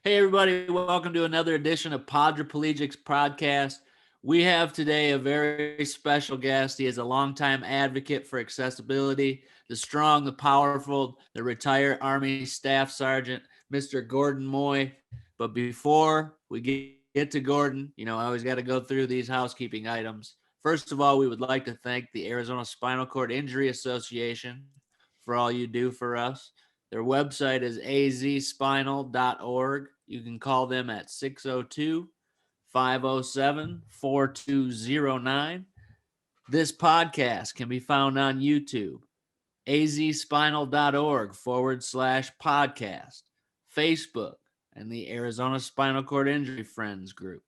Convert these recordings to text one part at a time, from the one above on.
Hey, everybody. Welcome to another edition of Podriplegics podcast. We have today a very special guest. He is a longtime advocate for accessibility, the strong, the powerful, the retired Army Staff Sergeant, Mr. Gordon Moye. But before we get to Gordon, I always got to go through these housekeeping items. First of all, we would like to thank the Arizona Spinal Cord Injury Association for all you do for us. Their website is azspinal.org. You can call them at 602-507-4209. This podcast can be found on YouTube, azspinal.org/podcast, Facebook, and the Arizona Spinal Cord Injury Friends group,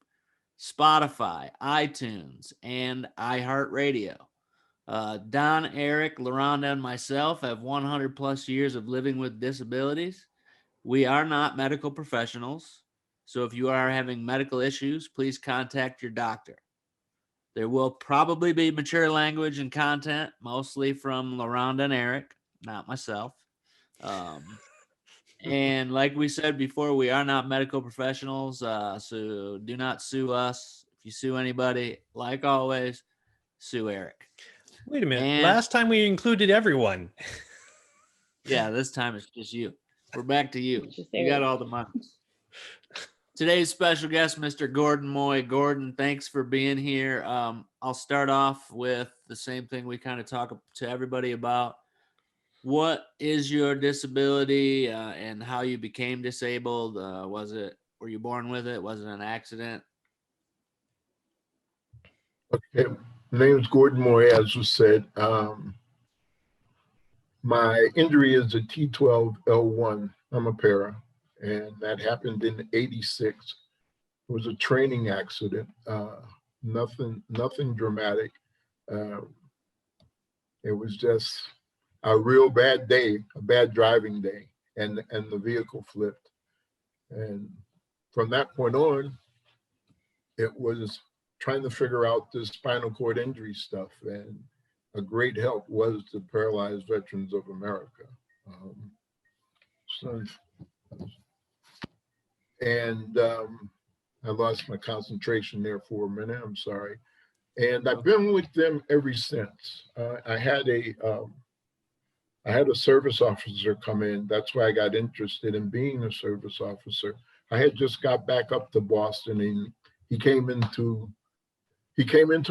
Spotify, iTunes, and iHeartRadio. Don, Eric, Laronda, and myself have 100 plus years of living with disabilities. We are not medical professionals, so if you are having medical issues, please contact your doctor. There will probably be mature language and content, mostly from Laronda and Eric, not myself. And like we said before, we are not medical professionals, so do not sue us. If you sue anybody, like always, sue Eric. Wait a minute. Last time we included everyone. Yeah, this time it's just you. We're back to you. You got all the money. Today's special guest, Mr. Gordon Moye. Gordon, thanks for being here. I'll start off with the same thing we kind of talk to everybody about. What is your disability and how you became disabled? Were you born with it? Was it an accident? Okay, my name is Gordon Moye, as was said. My injury is a T12L1. I'm a para, and that happened in '86. It was a training accident. Nothing dramatic. It was just a real bad day, a bad driving day, and the vehicle flipped. And from that point on, it was trying to figure out the spinal cord injury stuff, and a great help was the Paralyzed Veterans of America. I lost my concentration there for a minute. I'm sorry. And I've been with them ever since. I had a service officer come in. That's why I got interested in being a service officer. I had just got back up to Boston, and he came into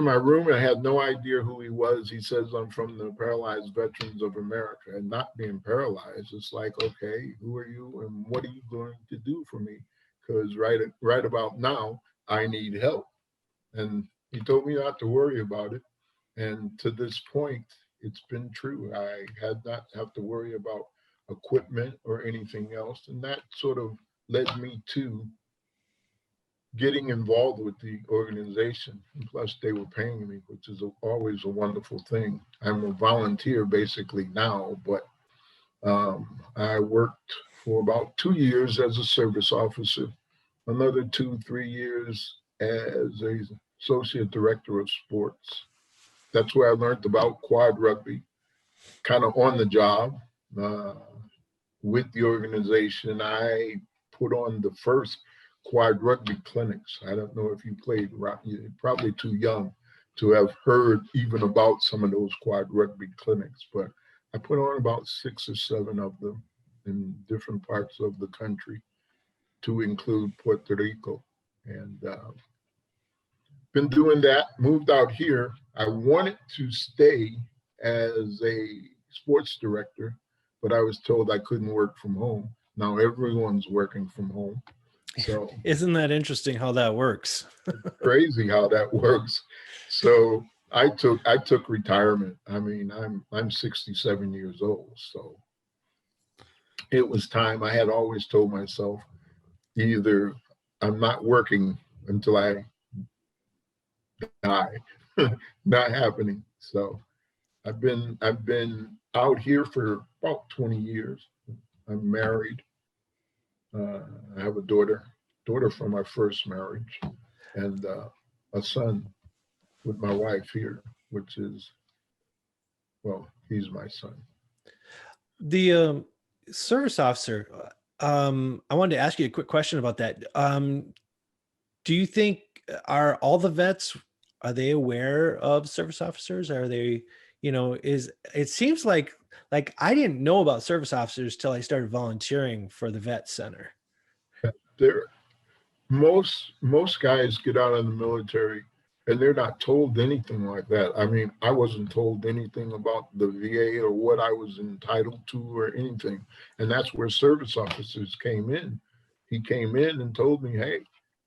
my room. I had no idea who he was. He says, "I'm from the Paralyzed Veterans of America." And not being paralyzed, it's like, okay, who are you and what are you going to do for me? Because right about now, I need help. And he told me not to worry about it. And to this point, it's been true. I had not have to worry about equipment or anything else. And that sort of led me to getting involved with the organization. And plus, they were paying me, which is always a wonderful thing. I'm a volunteer basically now, but I worked for about 2 years as a service officer, another 2-3 years as a associate director of sports. That's where I learned about quad rugby, kind of on the job with the organization. I put on the first quad rugby clinics. I don't know if you played, you're probably too young to have heard even about some of those quad rugby clinics, but I put on about 6 or 7 of them in different parts of the country, to include Puerto Rico. And been doing that, moved out here. I wanted to stay as a sports director, but I was told I couldn't work from home. Now everyone's working from home. So isn't that interesting how that works? Crazy how that works. So I took retirement. I mean, I'm 67 years old, so it was time. I had always told myself, either I'm not working until I die. Not happening. So I've been out here for about 20 years. I'm married. I have a daughter from my first marriage, and a son with my wife here, which is, well, he's my son. The service officer, I wanted to ask you a quick question about that. Do you think are all the vets, are they aware of service officers? Are they, is it seems like I didn't know about service officers till I started volunteering for the vet center. There, most guys get out of the military and they're not told anything like that. I mean, I wasn't told anything about the VA or what I was entitled to or anything. And that's where service officers came in. He came in and told me, hey,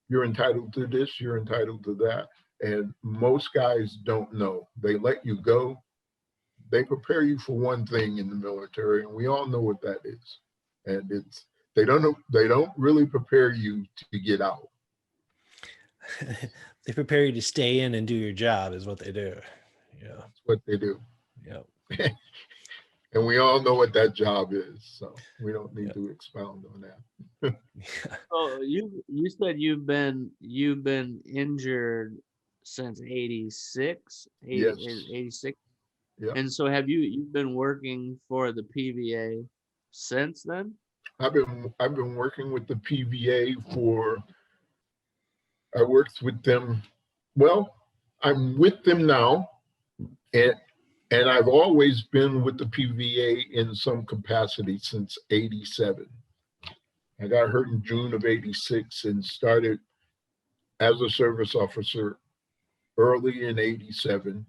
you're entitled to this, you're entitled to that. And most guys don't know. They let you go. They prepare you for one thing in the military, and we all know what that is. And they don't really prepare you to get out. They prepare you to stay in and do your job is what they do. Yeah. That's what they do. Yeah. And we all know what that job is. So we don't need to expound on that. Oh, you said you've been injured since 86, Yes. 86. Yeah. And so you've been working for the PVA since then? I've been working with the PVA I worked with them. Well, I'm with them now, and I've always been with the PVA in some capacity since 87. I got hurt in June of 86 and started as a service officer early in 87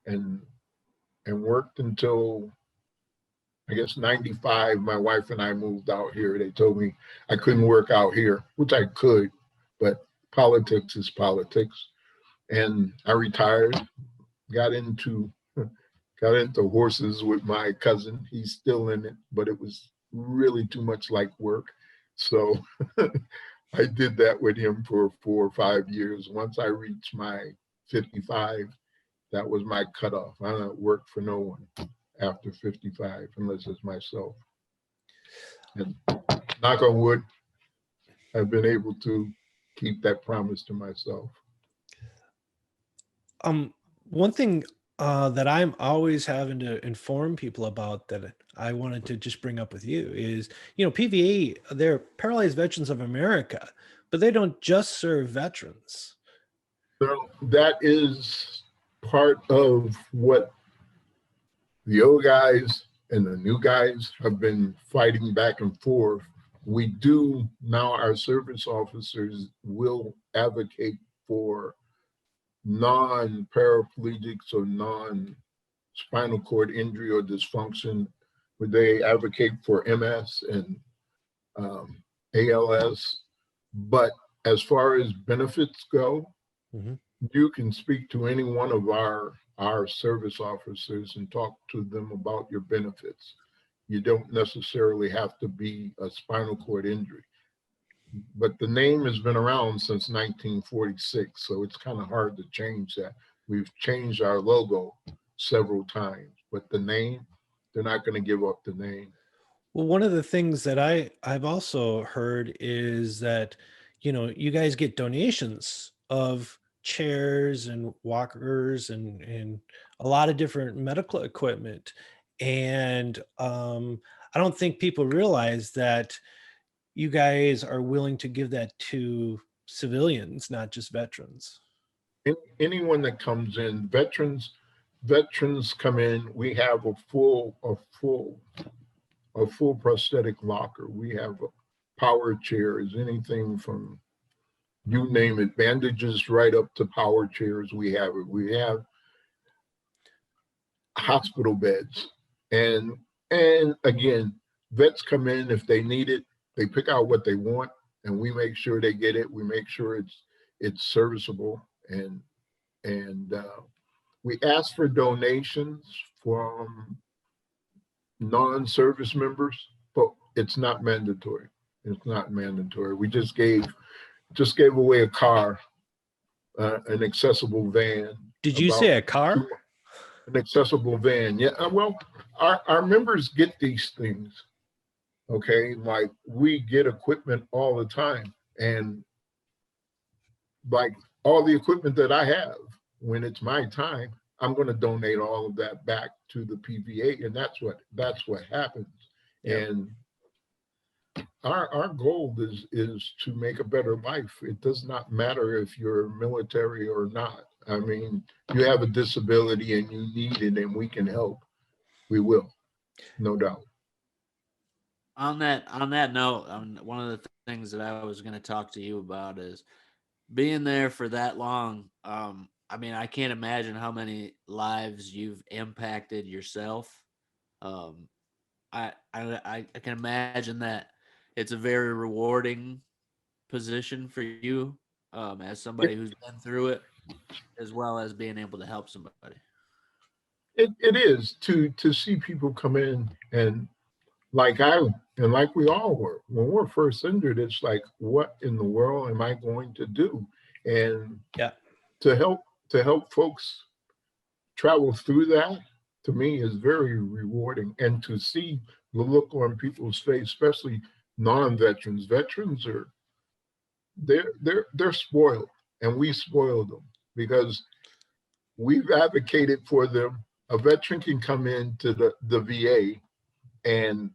and worked until I guess 95. My wife and I moved out here. They told me I couldn't work out here, which I could, but politics is politics. And I retired, got into horses with my cousin. He's still in it, but it was really too much like work. So I did that with him for 4 or 5 years. Once I reached my 55, that was my cutoff. I don't work for no one after 55 unless it's myself. And knock on wood, I've been able to keep that promise to myself. One thing that I'm always having to inform people about that I wanted to just bring up with you is, PVA, they're Paralyzed Veterans of America, but they don't just serve veterans. So that is part of what the old guys and the new guys have been fighting back and forth. We do now, our service officers will advocate for non-paraplegics or non-spinal cord injury or dysfunction, where they advocate for MS and ALS. But as far as benefits go, you can speak to any one of our service officers and talk to them about your benefits. You don't necessarily have to be a spinal cord injury. But the name has been around since 1946, so it's kind of hard to change that. We've changed our logo several times, but the name, they're not going to give up the name. Well, one of the things that I've also heard is that, you guys get donations of chairs and walkers and a lot of different medical equipment. And I don't think people realize that you guys are willing to give that to civilians, not just veterans. Anyone that comes in, veterans come in, we have a full prosthetic locker. We have power chairs, anything from, you name it, bandages right up to power chairs. We have it. We have hospital beds. And again, vets come in if they need it. They pick out what they want, and we make sure they get it. We make sure it's serviceable, and we ask for donations from non-service members, but it's not mandatory. It's not mandatory. We just gave away a car, an accessible van. Did you say a car? An accessible van. Yeah. Well, our members get these things. Okay, like we get equipment all the time, and like all the equipment that I have, when it's my time, I'm going to donate all of that back to the PVA, and that's what happens. Yep. And our goal is to make a better life. It does not matter if you're military or not. I mean, you have a disability and you need it and we can help. We will, no doubt. On that note, one of the things that I was going to talk to you about is being there for that long. I mean, I can't imagine how many lives you've impacted yourself. Um, I can imagine that it's a very rewarding position for you, as somebody who's been through it, as well as being able to help somebody. It is to see people come in and like we all were when we're first injured. It's like, what in the world am I going to do? And Yeah. to help folks travel through that, to me, is very rewarding. And to see the look on people's face, especially non-veterans. Veterans are they're spoiled, and we spoiled them because we've advocated for them. A veteran can come into the VA and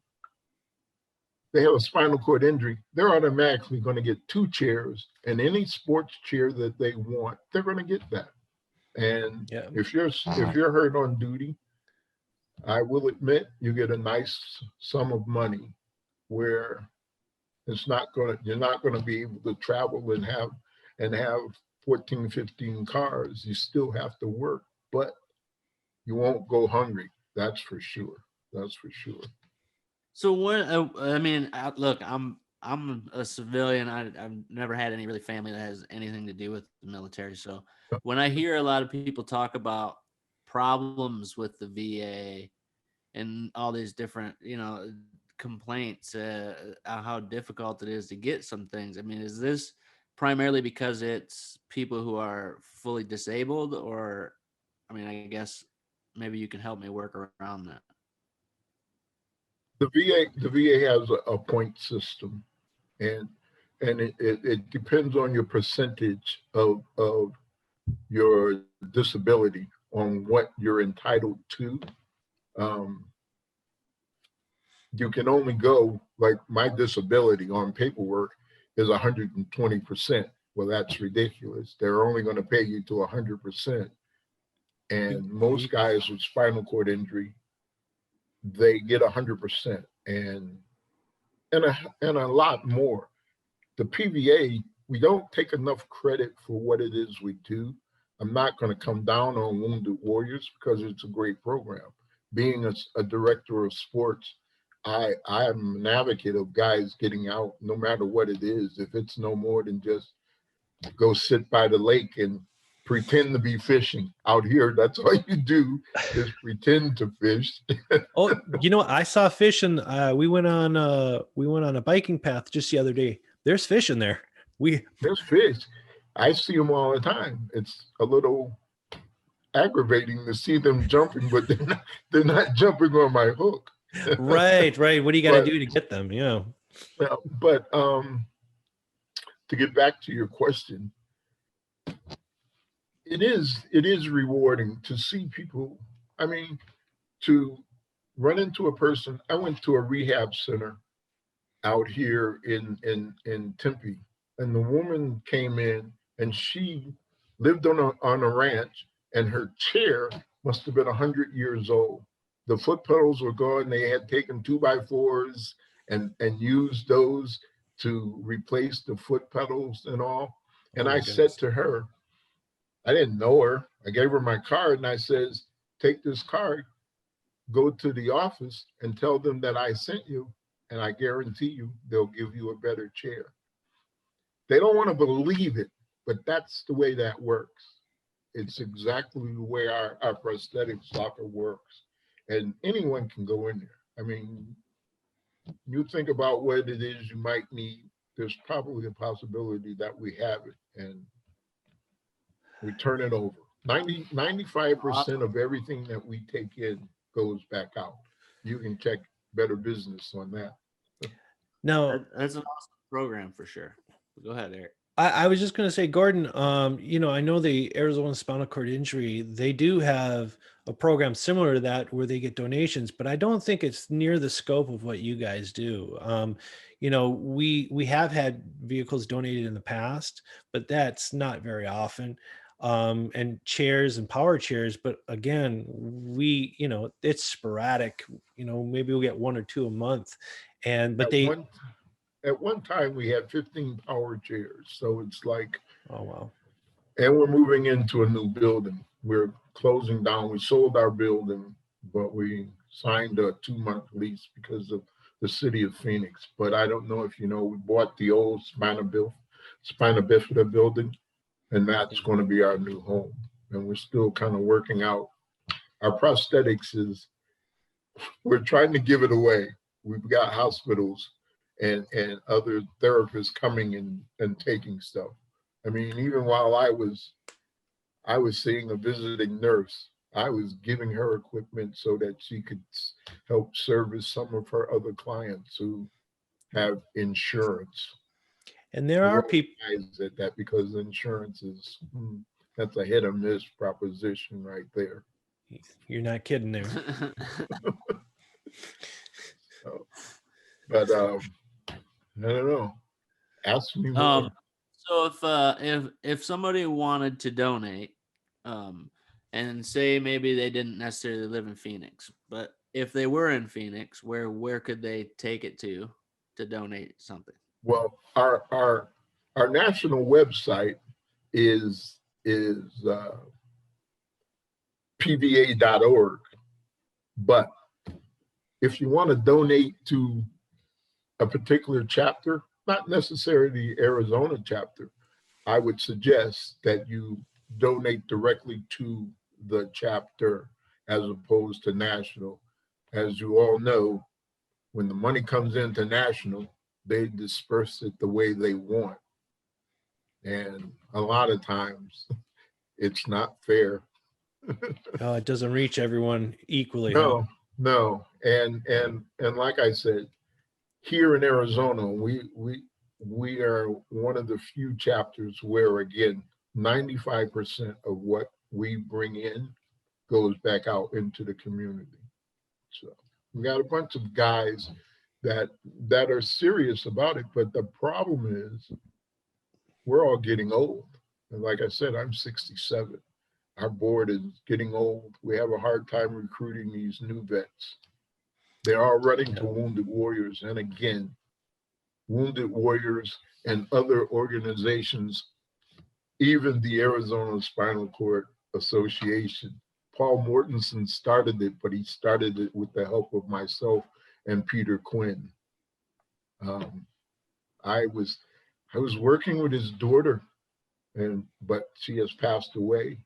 they have a spinal cord injury, they're automatically going to get 2 chairs, and any sports chair that they want, they're going to get that. And Yeah. if you're hurt on duty, I will admit you get a nice sum of money where you're not going to be able to travel and have 14, 15 cars. You still have to work, but you won't go hungry. That's for sure. That's for sure. So when I mean, look, I'm a civilian. I've never had any really family that has anything to do with the military. So when I hear a lot of people talk about problems with the VA and all these different, complaints, how difficult it is to get some things. I mean, is this primarily because it's people who are fully disabled, or, I mean, I guess maybe you can help me work around that. The VA has a point system, and it depends on your percentage of your disability on what you're entitled to. You can only go, like, my disability on paperwork is 120%. Well, that's ridiculous. They're only going to pay you to 100%. And most guys with spinal cord injury, they get 100% and a lot more. The PVA, we don't take enough credit for what it is we do. I'm not going to come down on Wounded Warriors because it's a great program. Being a director of sports, I'm an advocate of guys getting out no matter what it is. If it's no more than just go sit by the lake and pretend to be fishing out here, that's all you do is pretend to fish. Oh, I saw fish, and we went on a biking path just the other day. There's fish in there. There's fish. I see them all the time. It's a little aggravating to see them jumping, but they're not jumping on my hook. Right. What do you got to do to get them? But to get back to your question, it is rewarding to see people. I mean, to run into a person. I went to a rehab center out here in Tempe, and the woman came in and she lived on a ranch, and her chair must have been 100 years old. The foot pedals were gone. They had taken 2x4s and used those to replace the foot pedals and all. And I said to her, I didn't know her. I gave her my card and I says, take this card, go to the office and tell them that I sent you, and I guarantee you they'll give you a better chair. They don't want to believe it, but that's the way that works. It's exactly the way our prosthetics locker works. And anyone can go in there. I mean, you think about what it is you might need, there's probably a possibility that we have it and we turn it over. 95% of everything that we take in goes back out. You can check Better Business on that. No, That's an awesome program for sure. Go ahead, Eric. I was just going to say, Gordon, I know the Arizona Spinal Cord Injury, they do have a program similar to that where they get donations, but I don't think it's near the scope of what you guys do. You know, we have had vehicles donated in the past, but that's not very often. And chairs and power chairs, but again, you know, it's sporadic. You know, maybe we'll get 1 or 2 a month, but At one time, we had 15 power chairs. So it's like, oh wow. and we're moving into a new building. We're closing down. We sold our building, but we signed a 2-month lease because of the city of Phoenix. But I don't know if you know, we bought the old spina bifida building, and that's going to be our new home. And we're still kind of working out. Our prosthetics we're trying to give it away. We've got hospitals and other therapists coming and taking stuff. I mean, even while I was seeing a visiting nurse, I was giving her equipment so that she could help service some of her other clients who have insurance. And there are people at that, because insurance is that's a hit or miss proposition right there. You're not kidding there. So, but I don't know. Ask me more. So if somebody wanted to donate, and say maybe they didn't necessarily live in Phoenix, but if they were in Phoenix, where could they take it to donate something? Well, our national website is pva.org, but if you want to donate to a particular chapter, not necessarily the Arizona chapter, I would suggest that you donate directly to the chapter as opposed to national. As you all know, when the money comes into national, they disperse it the way they want. And a lot of times it's not fair. Oh, it doesn't reach everyone equally. No, huh? No. And like I said, here in Arizona, we are one of the few chapters where, again, 95% of what we bring in goes back out into the community. So we got a bunch of guys that are serious about it, but the problem is we're all getting old. And like I said, I'm 67. Our board is getting old. We have a hard time recruiting these new vets. They're all running to Wounded Warriors. And again, Wounded Warriors and other organizations, even the Arizona Spinal Cord Association. Paul Mortensen started it, but he started it with the help of myself and Peter Quinn. I was working with his daughter, but she has passed away.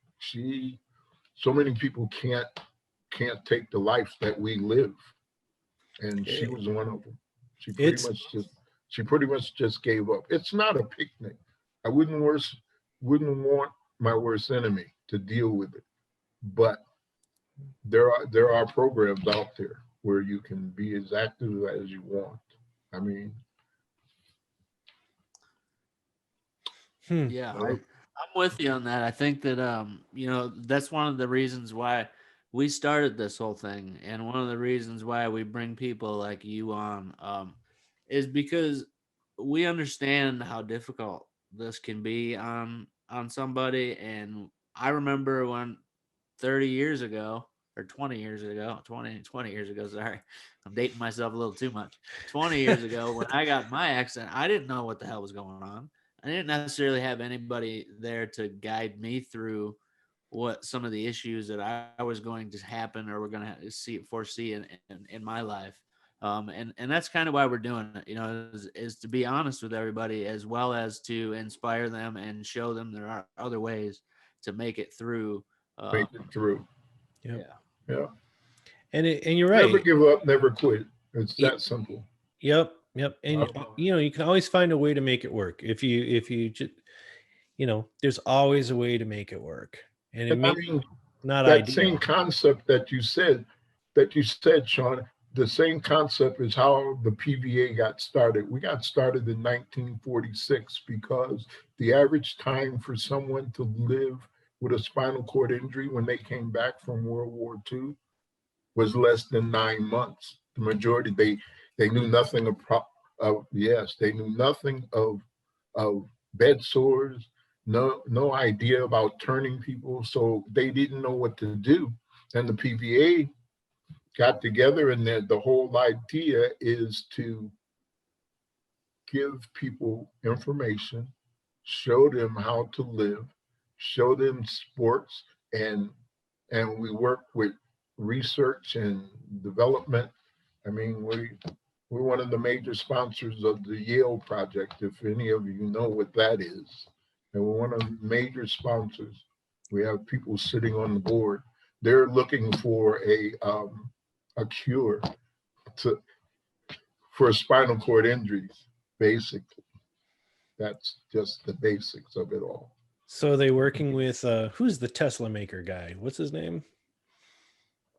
So many people can't take the life that we live, and she was one of them. She pretty much just gave up. It's not a picnic. I wouldn't want my worst enemy to deal with it, but there are programs out there where you can be as active as you want. I mean, yeah, I'm with you on that. I think that that's one of the reasons why we started this whole thing, and one of the reasons why we bring people like you on is because we understand how difficult this can be on somebody. And I remember when 30 years ago or 20 years ago, 20 years ago, sorry, I'm dating myself a little too much. 20 years ago, when I got my accident, I didn't know what the hell was going on. I didn't necessarily have anybody there to guide me through what some of the issues that I was going to happen or we're going to foresee in my life. And that's kind of why we're doing it, is to be honest with everybody, as well as to inspire them and show them there are other ways to make it through. Make it through. Yeah. And you're right. Never give up, never quit. It's that simple. Yep. And you can always find a way to make it work. If you just, there's always a way to make it work. And it may be not that ideal. Same concept that you said, Shawn, the same concept is how the PVA got started. We got started in 1946 because the average time for someone to live with a spinal cord injury when they came back from World War II was less than 9 months. The majority, they knew nothing they knew nothing of bed sores, no idea about turning people, so they didn't know what to do. And the PVA got together, and the whole idea is to give people information, show them how to live, show them sports, and we work with research and development. I mean, we're one of the major sponsors of the Yale Project, if any of you know what that is. And we're one of the major sponsors. We have people sitting on the board. They're looking for a cure for spinal cord injuries, basically. That's just the basics of it all. So are they working with who's the Tesla maker guy? What's his name?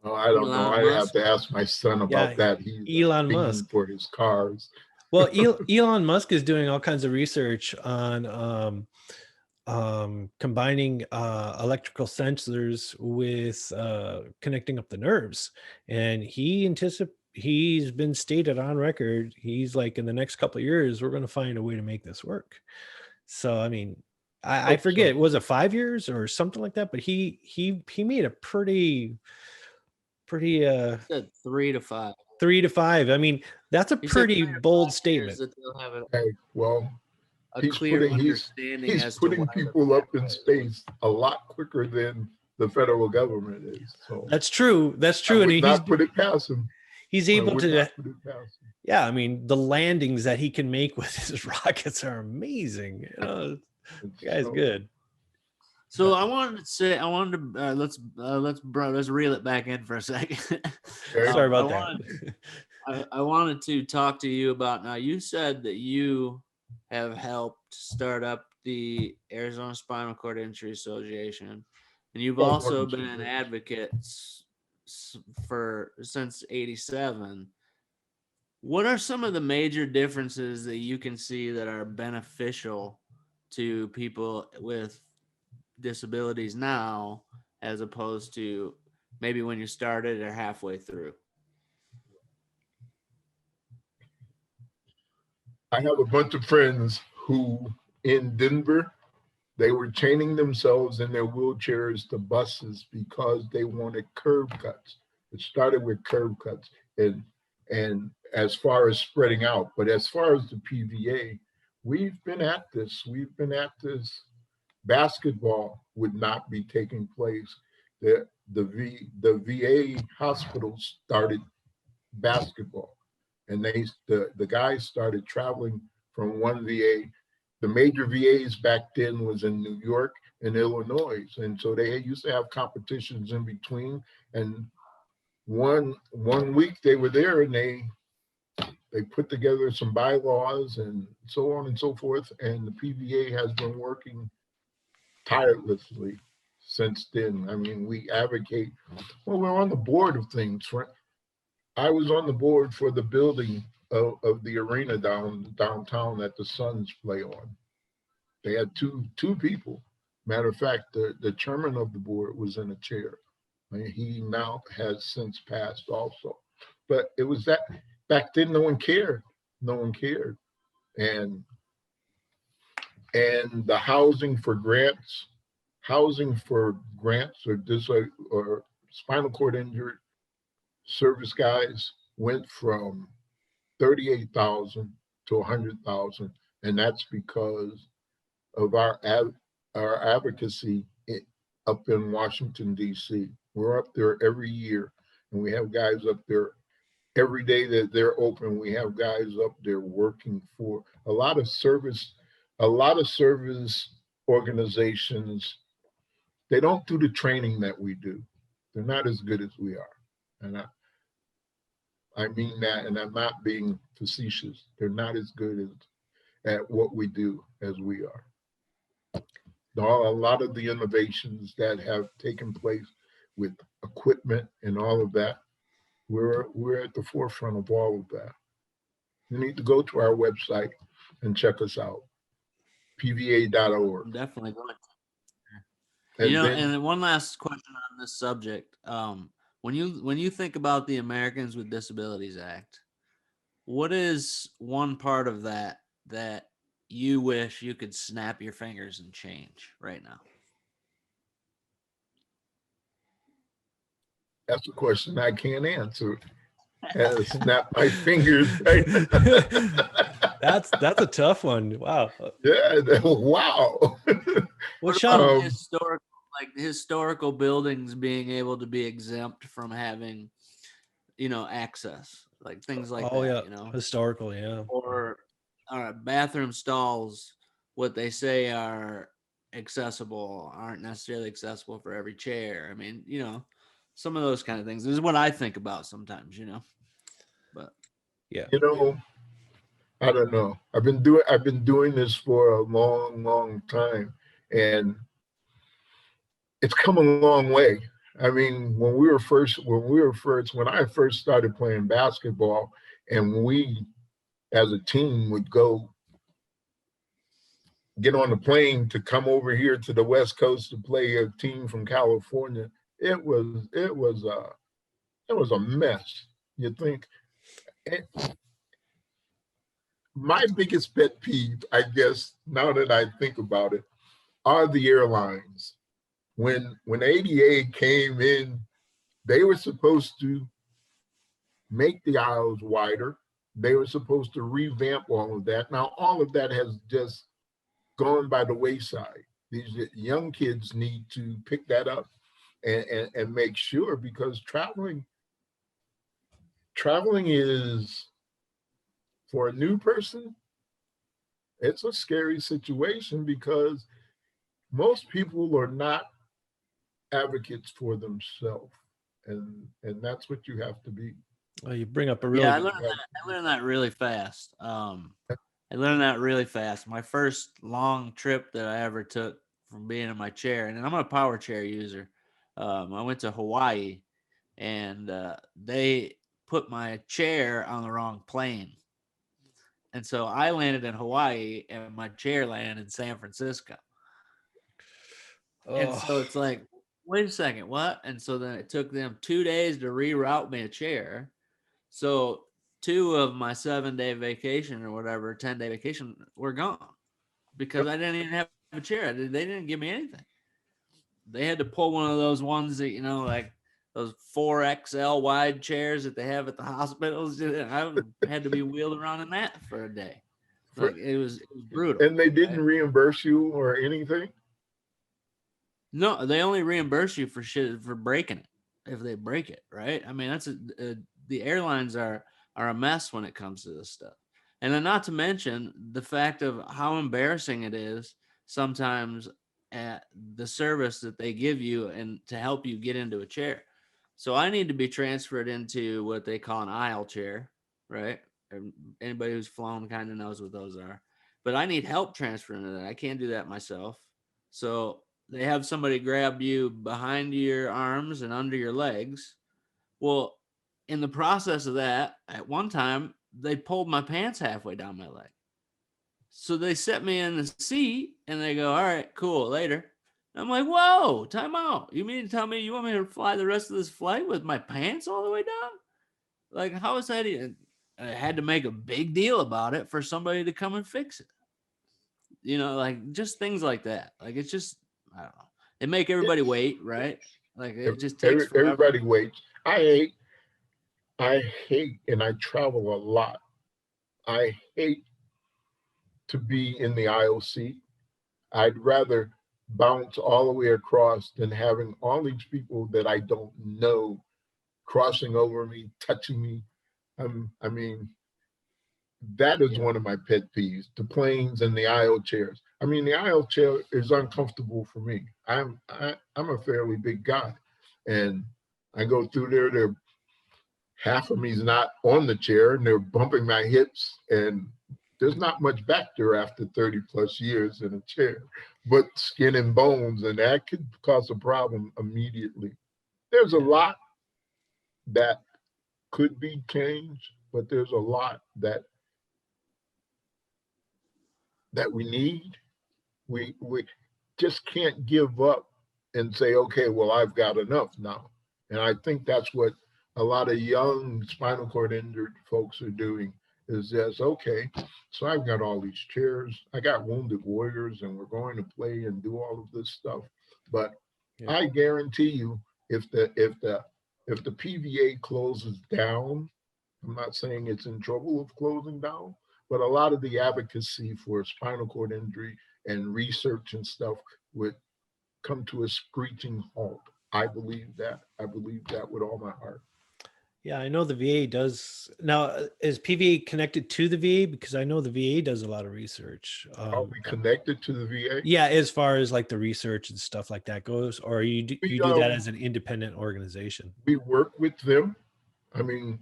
Oh, I don't know. I have to ask my son about that. He's Elon Musk for his cars. Well, Elon Musk is doing all kinds of research on combining electrical sensors with connecting up the nerves, and he's been stated on record. He's like, in the next couple of years, we're going to find a way to make this work. So, I mean, I forget, was it 5 years or something like that? But he made a pretty. Said 3 to 5. 3 to 5. I mean, that's a pretty bold statement. Hey, well, he's putting people up in space a lot quicker than the federal government is. So that's true. That's true. And he's put it past him. He's able to. Yeah, I mean, the landings that he can make with his rockets are amazing. You know, the guy's good. So I wanted to let's reel it back in for a second. Sorry about that. I wanted to talk to you about, now you said that you have helped start up the Arizona Spinal Cord Injury Association, and you've also been an advocate since '87. What are some of the major differences that you can see that are beneficial to people with disabilities now, as opposed to maybe when you started or halfway through? I have a bunch of friends who in Denver, they were chaining themselves in their wheelchairs to buses because they wanted curb cuts. It started with curb cuts and as far as spreading out, but as far as the PVA, we've been at this. Basketball would not be taking place. The VA hospitals started basketball, and the guys started traveling from one VA. The major VAs back then was in New York and Illinois, and so they used to have competitions in between. And one week they were there, and they put together some bylaws and so on and so forth. And the PVA has been working tirelessly since then. I mean, we advocate. Well, we're on the board of things. I was on the board for the building of the arena downtown that the Suns play on. They had two people. Matter of fact, the chairman of the board was in a chair. I mean, he now has since passed also. But it was that back then, no one cared. No one cared. And the housing for grants or spinal cord injury service guys went from 38,000 to 100,000, and that's because of our advocacy up in Washington, D.C. We're up there every year, and we have guys up there every day that they're open. We have guys up there working for a lot of service organizations. They don't do the training that we do. They're not as good as we are. And I mean that, and I'm not being facetious. They're not as good at what we do as we are. A lot of the innovations that have taken place with equipment and all of that, we're at the forefront of all of that. You need to go to our website and check us out, pva.org. Definitely going. And You know, then and one last question on this subject. When you think about the Americans with Disabilities Act, what is one part of that that you wish you could snap your fingers and change right now? that's a question I can't answer. Snap my fingers. That's a tough one. Wow. Yeah. Wow. Well, What about Shawn, historical buildings being able to be exempt from having, access, like things like oh yeah, that, historical, yeah. or bathroom stalls, what they say are accessible aren't necessarily accessible for every chair. I mean, some of those kind of things. This is what I think about sometimes, but Yeah. I don't know. I've been doing this for a long, long time, and it's come a long way. I mean, when I first started playing basketball, and we as a team would go get on the plane to come over here to the West Coast to play a team from California, it was a mess. You think my biggest pet peeve, I guess, now that I think about it, are the airlines. When ADA came in, they were supposed to make the aisles wider. They were supposed to revamp all of that. Now, all of that has just gone by the wayside. These young kids need to pick that up and make sure, because traveling is, for a new person, it's a scary situation, because most people are not advocates for themselves, and that's what you have to be. Well, you bring up a yeah, really I learned that really fast. I learned that really fast. My first long trip that I ever took from being in my chair, and I'm a power chair user. I went to Hawaii, and they put my chair on the wrong plane. And so I landed in Hawaii and my chair landed in San Francisco. And oh, so it's like, wait a second, what? And so then it took them 2 days to reroute me a chair. So 2 of my 7-day vacation or whatever, 10-day vacation were gone because I didn't even have a chair. They didn't give me anything. They had to pull one of those ones that, like those 4XL wide chairs that they have at the hospitals. I had to be wheeled around in that for a day. Like it was brutal. And they didn't reimburse you or anything? No, they only reimburse you for shit for breaking it if they break it, right? I mean, that's the airlines are a mess when it comes to this stuff. And then not to mention the fact of how embarrassing it is sometimes at the service that they give you and to help you get into a chair. So I need to be transferred into what they call an aisle chair, right? Anybody who's flown kind of knows what those are. But I need help transferring to that. I can't do that myself. So they have somebody grab you behind your arms and under your legs. Well, in the process of that, at one time, they pulled my pants halfway down my leg. So they set me in the seat and they go, all right, cool, later. I'm like, whoa, time out. You mean to tell me you want me to fly the rest of this flight with my pants all the way down? Like, how is that even? I had to make a big deal about it for somebody to come and fix it. Like just things like that. Like, it's just, I don't know. They make everybody wait, right? Like it just takes forever. Everybody waits. I hate, and I travel a lot. I hate to be in the aisle seat. I'd rather bounce all the way across than having all these people that I don't know crossing over me, touching me. I mean, that is one of my pet peeves, the planes and the aisle chairs. I mean, the aisle chair is uncomfortable for me. I'm a fairly big guy, and I go through there. Half of me is not on the chair, and they're bumping my hips, and there's not much back there after 30 plus years in a chair, but skin and bones, and that could cause a problem immediately. There's a lot that could be changed, but there's a lot that we need. We just can't give up and say, okay, well, I've got enough now. And I think that's what a lot of young spinal cord injured folks are doing, is just, okay, so I've got all these chairs, I got wounded warriors, and we're going to play and do all of this stuff. But Yeah. I guarantee you, if the PVA closes down, I'm not saying it's in trouble of closing down, but a lot of the advocacy for spinal cord injury and research and stuff would come to a screeching halt. I believe that. I believe that with all my heart. Yeah, I know the VA does. Now, is PVA connected to the VA? Because I know the VA does a lot of research. Are we connected to the VA? Yeah, as far as like the research and stuff like that goes, or you do that as an independent organization? We work with them. I mean,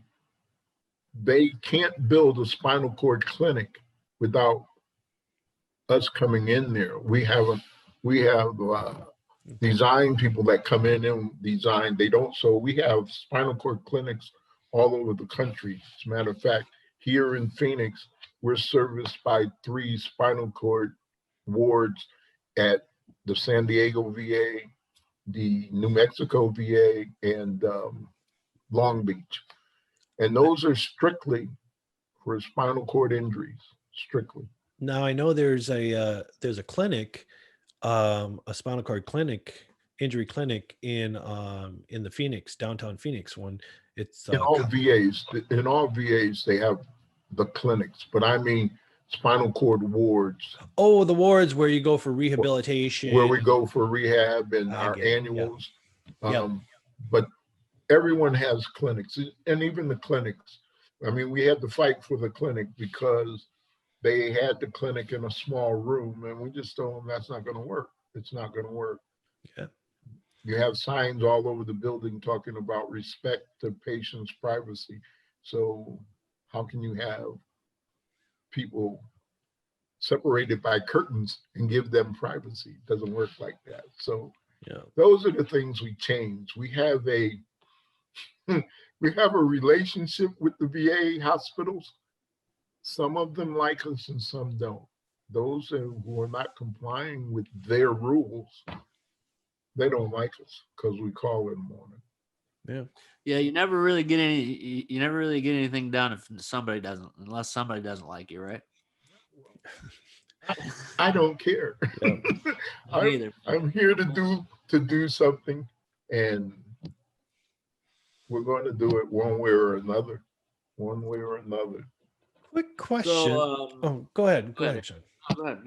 they can't build a spinal cord clinic without us coming in there. We have design people that come in and design. They don't. So we have spinal cord clinics all over the country. As a matter of fact, here in Phoenix, we're serviced by 3 spinal cord wards at the San Diego VA, the New Mexico VA, and Long Beach. And those are strictly for spinal cord injuries, strictly. Now I know there's a clinic, a spinal cord clinic, injury clinic in the Phoenix, downtown Phoenix one. It's In all VAs, they have the clinics, but I mean spinal cord wards. Oh, the wards where you go for rehabilitation. Where we go for rehab and our annuals. Yeah. But everyone has clinics, and even the clinics. I mean, we had to fight for the clinic because they had the clinic in a small room, and we just told them that's not going to work. It's not going to work. Yeah. You have signs all over the building talking about respect to patients' privacy. So how can you have people separated by curtains and give them privacy? It doesn't work like that. So yeah, those are the things we change. We have a relationship with the VA hospitals. Some of them like us and some don't. Those who are not complying with their rules, they don't like us because we call in the morning. Yeah. Yeah, you never really get anything done unless somebody doesn't like you, right? I don't care. Yeah. I'm here to do something, and we're going to do it one way or another. One way or another. Quick question. So, go ahead. Go ahead, Shawn. Go ahead.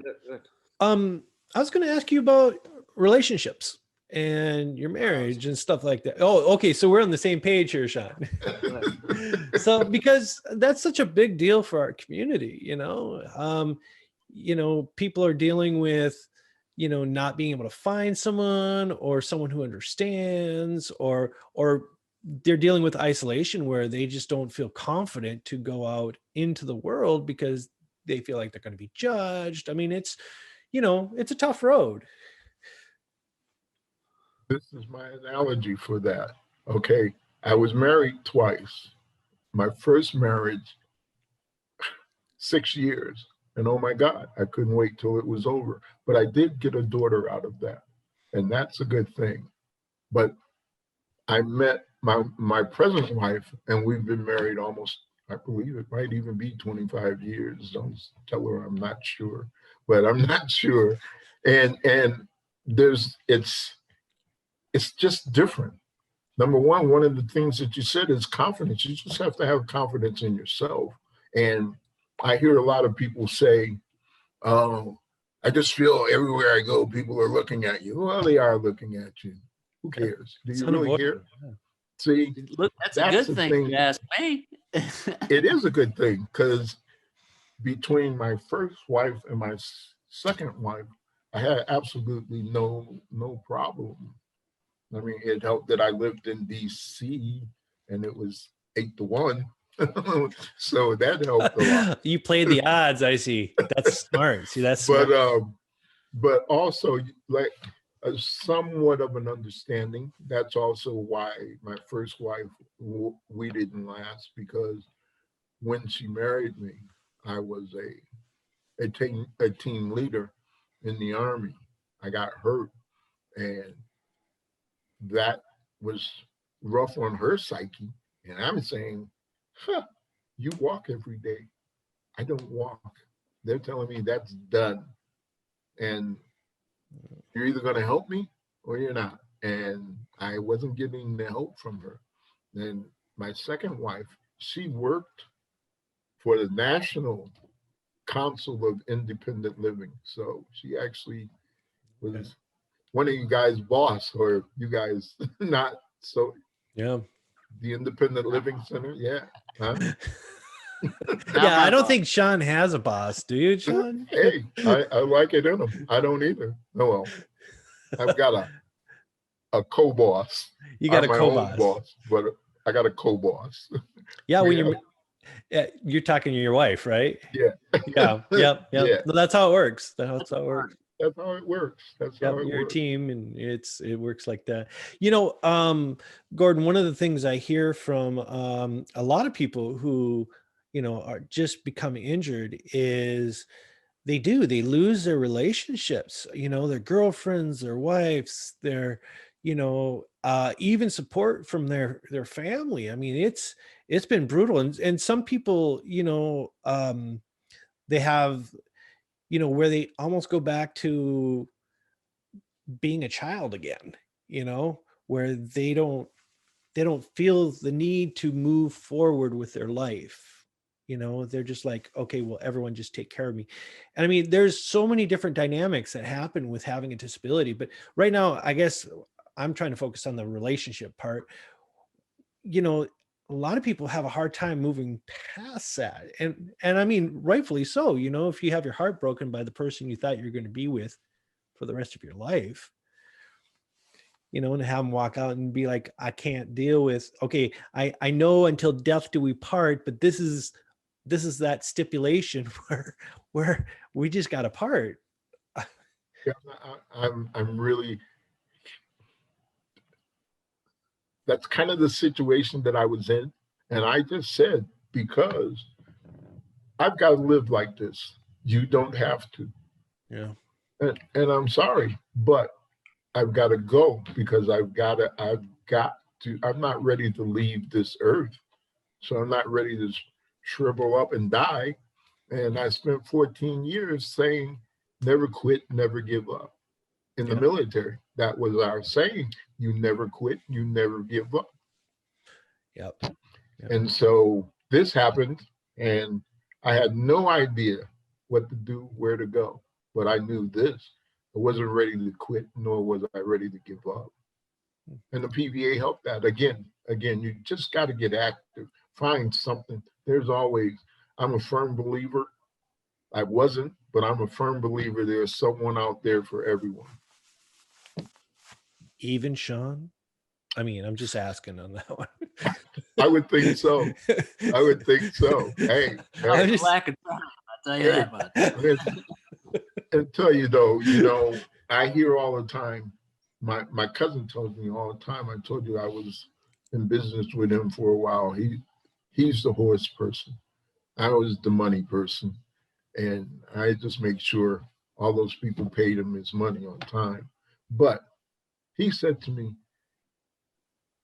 I was going to ask you about relationships and your marriage and stuff like that. Oh, okay. So we're on the same page here, Shawn. So, because that's such a big deal for our community, people are dealing with, not being able to find someone or someone who understands, or they're dealing with isolation where they just don't feel confident to go out into the world because they feel like they're going to be judged. I mean, it's a tough road. This is my analogy for that. Okay. I was married twice. My first marriage, 6 years. And oh my God, I couldn't wait till it was over. But I did get a daughter out of that. And that's a good thing. But I met my present wife, and we've been married almost, I believe it might even be 25 years. Don't tell her I'm not sure, but I'm not sure. And it's just different. Number one of the things that you said is confidence. You just have to have confidence in yourself. And I hear a lot of people say, oh, I just feel everywhere I go, people are looking at you. Well, they are looking at you. Who cares? Do you really care? See, look, that's a good thing. You ask me. It is a good thing, because between my first wife and my second wife, I had absolutely no problem. I mean, it helped that I lived in DC and it was 8-1. So that helped a lot. You played the odds, I see. That's smart. See, that's smart. But also, like, somewhat of an understanding. That's also why my first wife, we didn't last, because when she married me, I was a team leader in the Army. I got hurt, and that was rough on her psyche. And I'm saying, huh, you walk every day. I don't walk. They're telling me that's done. And you're either going to help me or you're not. And I wasn't getting the help from her. Then my second wife, she worked for the National Council of Independent Living. So she actually was one of you guys' boss, or you guys not. So Yeah. the Independent Living Center. Yeah. Huh? Yeah, I don't think Shawn has a boss. Do you, Shawn? Hey, I like it in him. I don't either. Oh, well, I've got a co-boss. You got I'm a my own co-boss. boss, but I got a co-boss. Yeah, when you're talking to your wife, right? Yeah. Yeah. Yep. Yeah. Well, that's how it works. That's how it works. That's how it works. That's how it You're works. a team, and it works like that. Gordon, one of the things I hear from a lot of people who, are just becoming injured is they lose their relationships, their girlfriends, their wives, their, even support from their family. I mean, it's been brutal. And some people, they have, where they almost go back to being a child again, where they don't feel the need to move forward with their life. They're just like, okay, well, everyone just take care of me. And I mean, there's so many different dynamics that happen with having a disability, but right now, I guess I'm trying to focus on the relationship part. A lot of people have a hard time moving past that. And I mean, rightfully so. If you have your heart broken by the person you thought you're going to be with for the rest of your life, and have them walk out and be like, I can't deal with, okay, I know until death do we part, but this is that stipulation where we just got to part. Yeah, I'm really, that's kind of the situation that I was in. And I just said, because I've got to live like this. You don't have to. Yeah. And I'm sorry, but I've got to go because I'm not ready to leave this earth. So I'm not ready to shrivel up and die. And I spent 14 years saying, never quit, never give up. In the military, that was our saying. You never quit, you never give up. Yep. And so this happened, and I had no idea what to do, where to go. But I knew this. I wasn't ready to quit, nor was I ready to give up. And the PVA helped that. Again, you just got to get active. Find something. I'm a firm believer. I wasn't, but I'm a firm believer there's someone out there for everyone. Even Shawn? I mean, I'm just asking on that one. I would think so. Hey. Lack of time, I'll tell you that much. And tell you though, I hear all the time, my cousin tells me all the time, I told you I was in business with him for a while. He's the horse person. I was the money person. And I just make sure all those people paid him his money on time. But he said to me,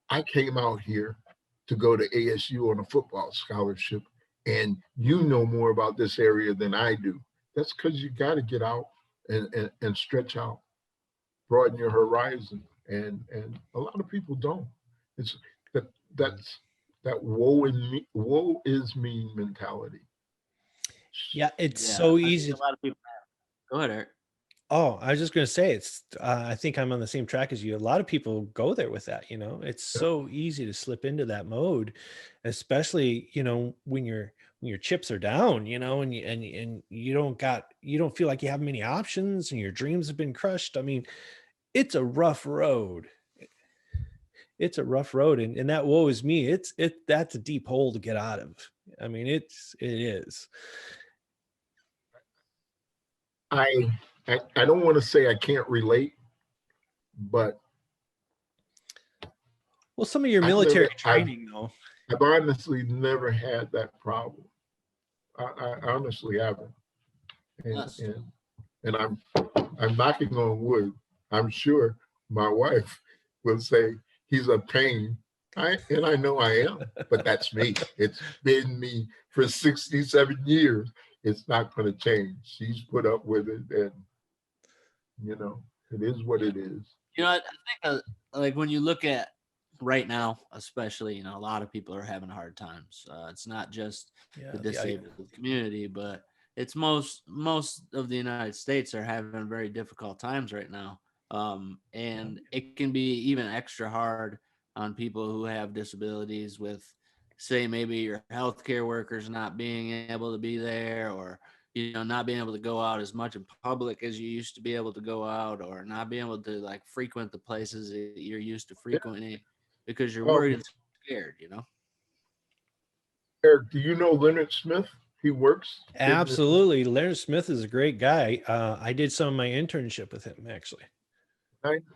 I came out here to go to ASU on a football scholarship, and you know more about this area than I do. That's because you got to get out and stretch out, broaden your horizon. And a lot of people don't. It's that's that woe is me mentality. Yeah, it's so easy. A lot of people have. Go ahead, Eric. Oh, I was just going to say, I think I'm on the same track as you. A lot of people go there with that, it's so easy to slip into that mode, especially, when your chips are down, and you don't feel like you have many options and your dreams have been crushed. I mean, it's a rough road. It's a rough road. And that woe is me. That's a deep hole to get out of. I mean, it is. I don't want to say I can't relate, but well, some of your military training, though. I've honestly never had that problem. I honestly haven't, and I'm knocking on wood. I'm sure my wife will say he's a pain. And I know I am, but that's me. It's been me for 67 years. It's not going to change. She's put up with it, and it is what it is. I think like when you look at right now, especially, a lot of people are having hard times. It's not just the disabled community, but it's most of the United States are having very difficult times right now. And it can be even extra hard on people who have disabilities with, say, maybe your healthcare workers not being able to be there, or not being able to go out as much in public as you used to be able to go out, or not being able to like frequent the places that you're used to frequenting because you're worried and scared, Eric, do you know Leonard Smith? He works. Absolutely. Leonard Smith is a great guy. I did some of my internship with him, actually.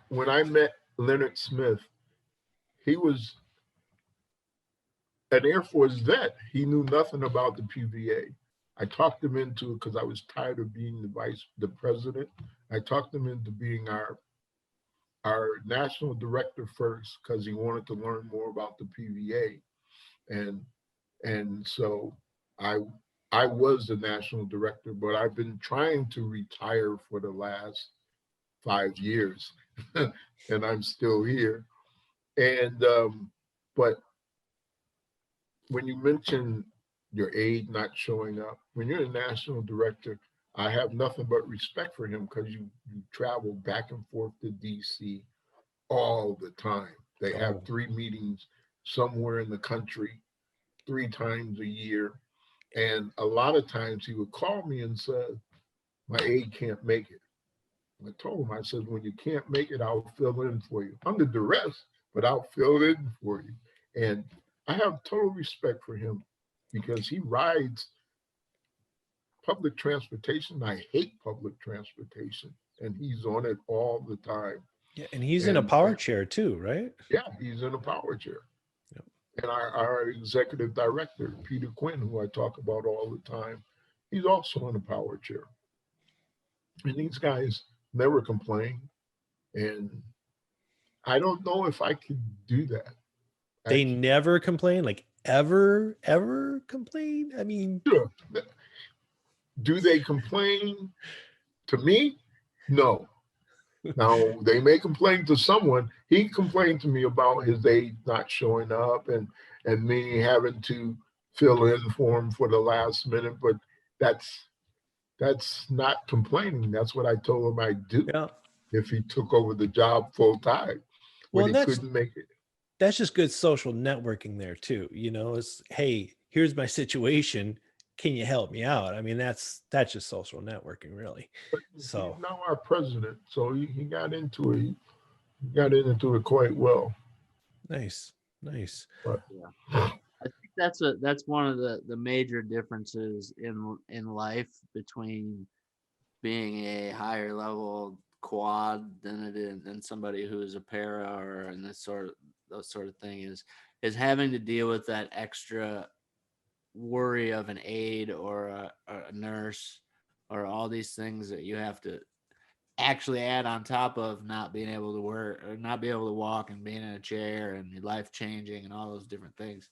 When I met Leonard Smith, he was an Air Force vet. He knew nothing about the PVA. I talked him into it because I was tired of being the president. I talked him into being our national director first because he wanted to learn more about the PVA. And so I was the national director, but I've been trying to retire for the last 5 years, and I'm still here. And but when you mention your aide not showing up, when you're a national director, I have nothing but respect for him because you travel back and forth to DC all the time. They have 3 meetings somewhere in the country 3 times a year. And a lot of times he would call me and say, my aide can't make it. I told him, I said, when you can't make it, I'll fill in for you. Under duress, but I'll fill in for you. And I have total respect for him because he rides public transportation. I hate public transportation, and he's on it all the time. Yeah, and he's in a power chair too, right? Yeah, he's in a power chair. Yep. And our executive director, Peter Quinn, who I talk about all the time, he's also in a power chair. And these guys never complain. And I don't know if I could do that. They never complain, like ever complain? I mean, sure. Do they complain to me? No. Now, they may complain to someone. He complained to me about his aide not showing up and me having to fill in for him for the last minute, but that's not complaining. That's what I told him I'd do if he took over the job full time when he couldn't make it. That's just good social networking there too. It's, hey, here's my situation. Can you help me out? I mean, that's just social networking, really. But so he's now our president, so he got into it. He got into it quite well. Nice. But, yeah. I think that's one of the major differences in life between being a higher level quad than somebody who's a para or in those sort of thing is having to deal with that extra worry of an aide or a nurse or all these things that you have to actually add on top of not being able to work or not be able to walk and being in a chair and your life changing and all those different things.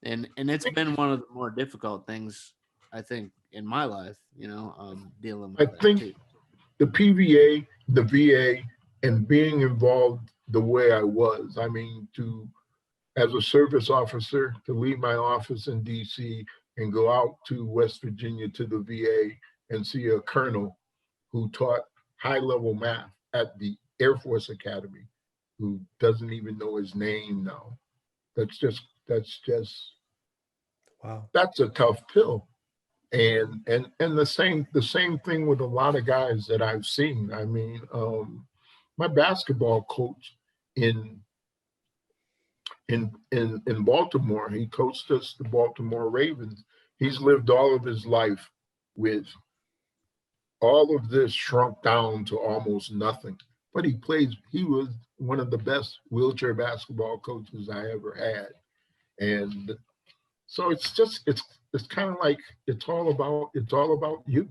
And it's been one of the more difficult things, I think, in my life, dealing with I think too. The PVA, the VA, and being involved the way I was, I mean, as a service officer, to leave my office in DC and go out to West Virginia to the VA and see a colonel who taught high-level math at the Air Force Academy, who doesn't even know his name now. That's just wow. That's a tough pill. And the same thing with a lot of guys that I've seen. I mean, my basketball coach in Baltimore, he coached us, the Baltimore Ravens. He's lived all of his life with all of this shrunk down to almost nothing. But he was one of the best wheelchair basketball coaches I ever had. And so it's kind of like it's all about you.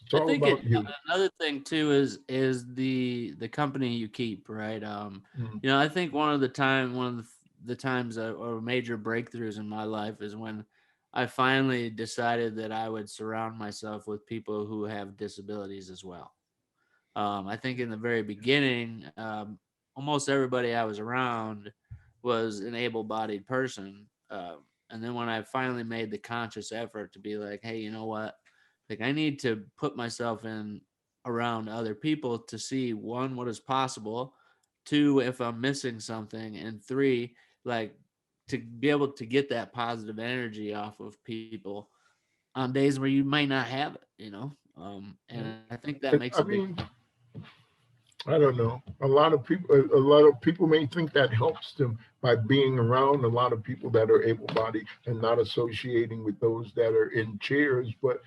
It's all about you. Another thing too is the company you keep, right? Mm. You know, I think one of the times or major breakthroughs in my life is when I finally decided that I would surround myself with people who have disabilities as well. I think in the very beginning, almost everybody I was around was an able-bodied person. And then when I finally made the conscious effort to be like, hey, you know what? Like, I need to put myself in around other people to see, one, what is possible, two, if I'm missing something, and three, like, to be able to get that positive energy off of people on days where you might not have it, you know? And I think that makes I a big mean, I don't know. A lot of people may think that helps them by being around a lot of people that are able-bodied and not associating with those that are in chairs. But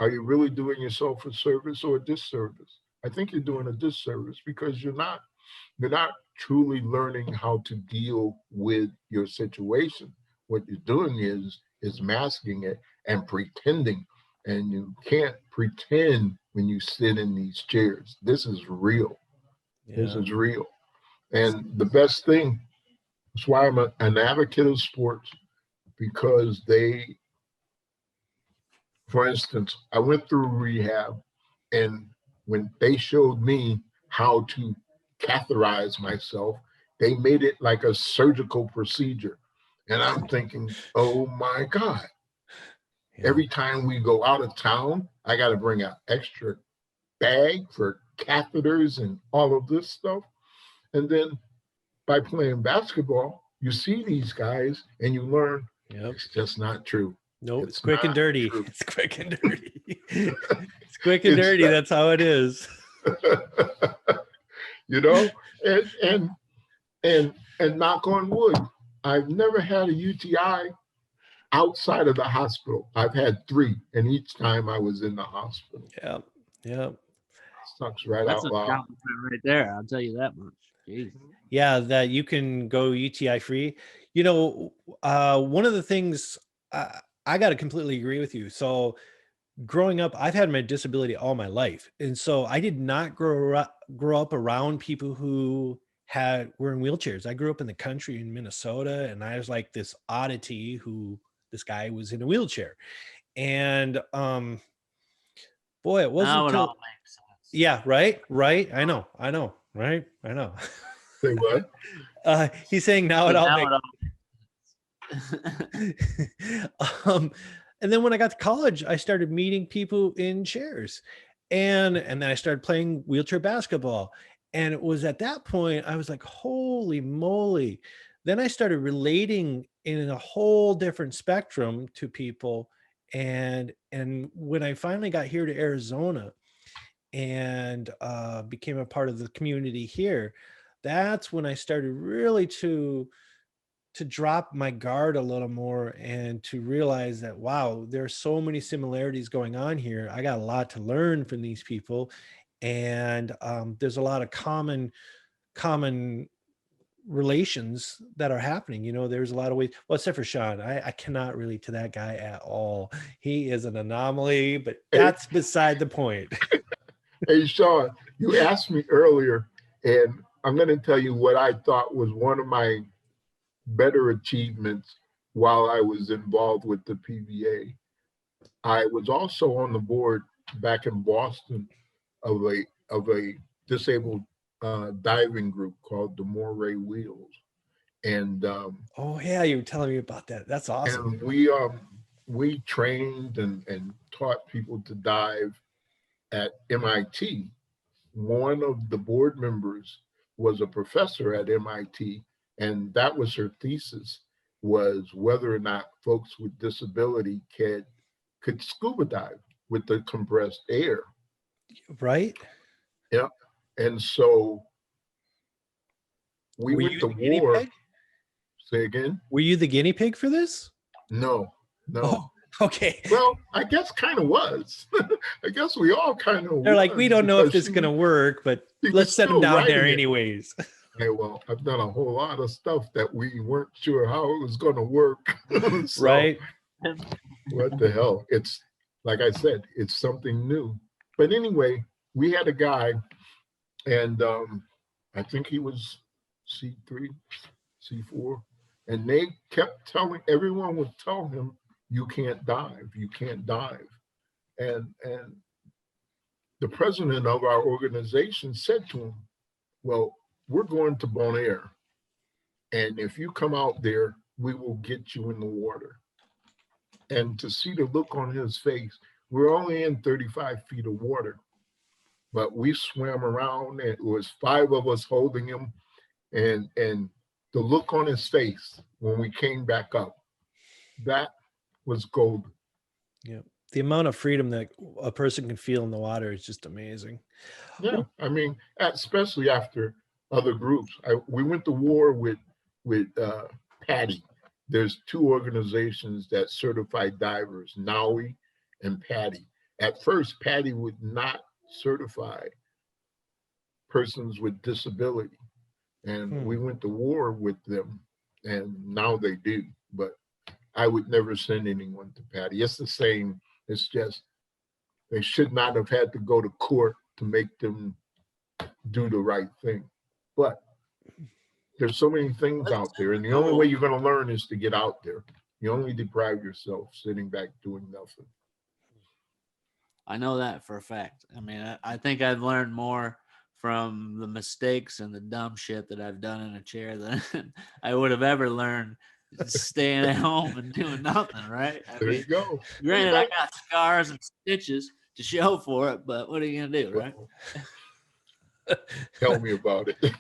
are you really doing yourself a service or a disservice? I think you're doing a disservice because you're not truly learning how to deal with your situation. What you're doing is masking it and pretending. And you can't pretend when you sit in these chairs. This is real. This Yeah. is real. And the best thing, that's why I'm an advocate of sports, because for instance, I went through rehab, and when they showed me how to catheterize myself, they made it like a surgical procedure. And I'm thinking, oh my God, Yeah. every time we go out of town, I got to bring an extra bag for catheters and all of this stuff. And then by playing basketball, you see these guys and you learn it's just not true. Nope, it's It's quick and not dirty. true. It's quick and dirty. It's quick and It's dirty. not- That's how it is. You know, and knock on wood, I've never had a UTI outside of the hospital. I've had 3, and each time I was in the hospital. Yeah. Yeah. Sucks right That's out a loud. compliment right there. I'll tell you that much. Jeez. Yeah, that you can go UTI free. You know, one of the things I got to completely agree with you. So growing up, I've had my disability all my life. And so I did not grow up around people who were in wheelchairs. I grew up in the country in Minnesota, and I was like this oddity who this guy was in a wheelchair. And boy, it wasn't Now it until all makes sense. yeah, right. I know, right? I know. Say what? He's saying now it all makes and then when I got to college, I started meeting people in chairs, and then I started playing wheelchair basketball. And it was at that point I was like, holy moly. Then I started relating in a whole different spectrum to people. And when I finally got here to Arizona and became a part of the community here, that's when I started really to drop my guard a little more and to realize that, wow, there are so many similarities going on here. I got a lot to learn from these people. And there's a lot of common relations that are happening. You know, there's a lot of ways, well, except for Shawn. I cannot relate to that guy at all. He is an anomaly, but that's beside the point. Hey, Shawn, you asked me earlier, and I'm going to tell you what I thought was one of my better achievements while I was involved with the PVA. I was also on the board back in Boston of a disabled diving group called the Moray Wheels, and Oh yeah, you were telling me about that. That's awesome. and we trained and taught people to dive at MIT. One of the board members was a professor at MIT, and that was her thesis, was whether or not folks with disability could scuba dive with the compressed air. Right? Yeah. And so we Were went you to the guinea war. pig? Say again? Were you the guinea pig for this? No. Oh, okay. Well, I guess kind of was. I guess we all kind of They're like, we don't know if this is she going to work, but was let's set them still down there writing it. anyways. Hey, well, I've done a whole lot of stuff that we weren't sure how it was going to work. So, Right? what the hell? It's like I said, it's something new. But anyway, we had a guy, and I think he was C3, C4, and they kept telling, everyone would tell him, you can't dive, you can't dive. And the president of our organization said to him, well, we're going to Bonaire, and if you come out there, we will get you in the water. And to see the look on his face, we're only in 35 feet of water, but we swam around, and it was 5 of us holding him, and the look on his face when we came back up, that was gold. Yeah. The amount of freedom that a person can feel in the water is just amazing. Yeah, I mean, especially after other groups. We went to war with PADI. There's 2 organizations that certify divers, NAUI and PADI. At first, PADI would not certify persons with disability. And we went to war with them, and now they do. But I would never send anyone to PADI. It's the same. It's just they should not have had to go to court to make them do the right thing. But there's so many things out there, and the only way you're going to learn is to get out there. You only deprive yourself sitting back doing nothing. I know that for a fact. I mean, I think I've learned more from the mistakes and the dumb shit that I've done in a chair than I would have ever learned staying at home and doing nothing, right? There you go. Granted, I got scars and stitches to show for it, but what are you gonna do, right? Tell me about it.